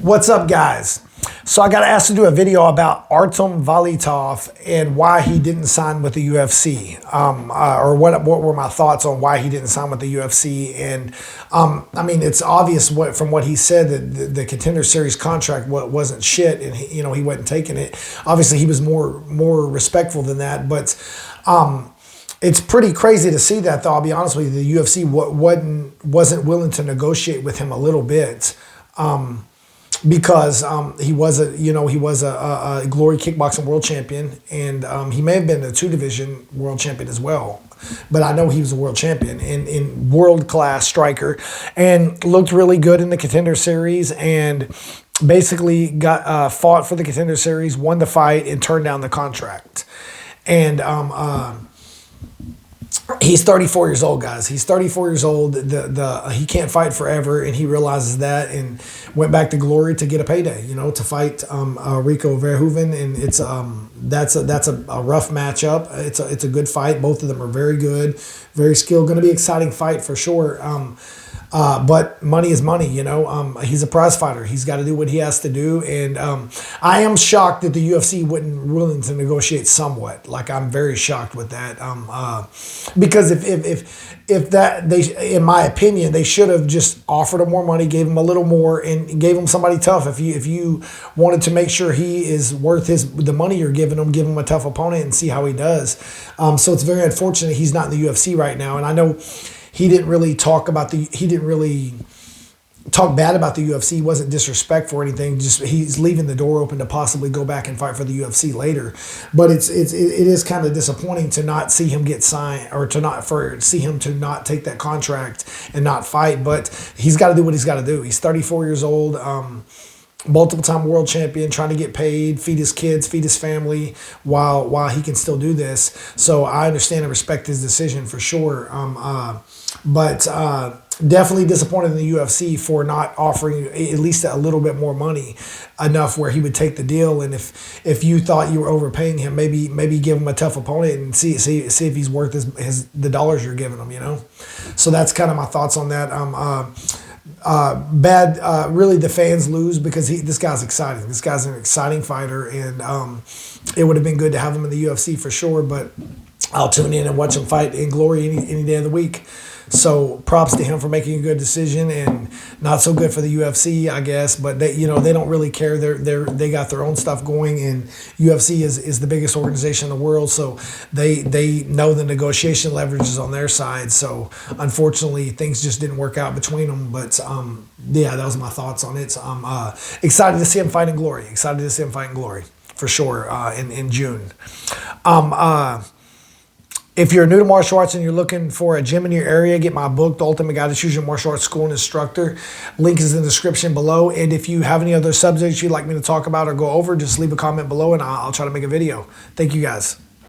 What's up, guys? So I got asked to do a video about Artem Vakhitov and why he didn't sign with the UFC, or what were my thoughts on why he didn't sign with the UFC. And I mean, it's obvious from what he said that the Contender Series contract wasn't shit, and he wasn't taking it. Obviously, he was more respectful than that, but it's pretty crazy to see that, though. I'll be honest with you, the UFC wasn't willing to negotiate with him a little bit. Because he was a Glory kickboxing world champion, and he may have been a 2-division world champion as well. But I know he was a world champion and world-class striker, and looked really good in the Contender Series, and basically got fought for the Contender Series, won the fight, and turned down the contract. And he's 34 years old, guys. He's 34 years old. He can't fight forever, and he realizes that, and went back to Glory to get a payday, to fight Rico Verhoeven, and it's that's a rough matchup. It's a good fight. Both of them are very good, very skilled. Going to be an exciting fight for sure. But money is money, He's a prize fighter. He's got to do what he has to do. And I am shocked that the UFC wasn't willing to negotiate somewhat. Like, I'm very shocked with that. Because if that, in my opinion, they should have just offered him more money, gave him a little more, and gave him somebody tough. If you wanted to make sure he is worth the money you're giving him, give him a tough opponent and see how he does. So it's very unfortunate he's not in the UFC right now. And I know he didn't really talk bad about the UFC. He wasn't disrespectful or anything. Just he's leaving the door open to possibly go back and fight for the UFC later. But it is kind of disappointing to not see him get signed, or see him to not take that contract and not fight. But he's got to do what he's got to do. He's 34 years old. Multiple-time world champion, trying to get paid, feed his kids, feed his family while he can still do this. So I understand and respect his decision for sure. But definitely disappointed in the UFC for not offering at least a little bit more money, enough where he would take the deal. And if you thought you were overpaying him, maybe give him a tough opponent and see if he's worth the dollars you're giving him. So that's kind of my thoughts on that. Really, the fans lose because this guy's exciting. This guy's an exciting fighter, and it would have been good to have him in the UFC for sure. But I'll tune in and watch him fight in Glory any day of the week. So props to him for making a good decision, and not so good for the UFC, I guess. But they don't really care. They got their own stuff going, and UFC is the biggest organization in the world, so they know the negotiation leverage is on their side. So unfortunately, things just didn't work out between them. But yeah, that was my thoughts on it. So I'm excited to see him fight in Glory. Excited to see him fight in Glory for sure in June. If you're new to martial arts and you're looking for a gym in your area, get my book, The Ultimate Guide to Choose Your Martial Arts School and Instructor. Link is in the description below. And if you have any other subjects you'd like me to talk about or go over, just leave a comment below and I'll try to make a video. Thank you, guys.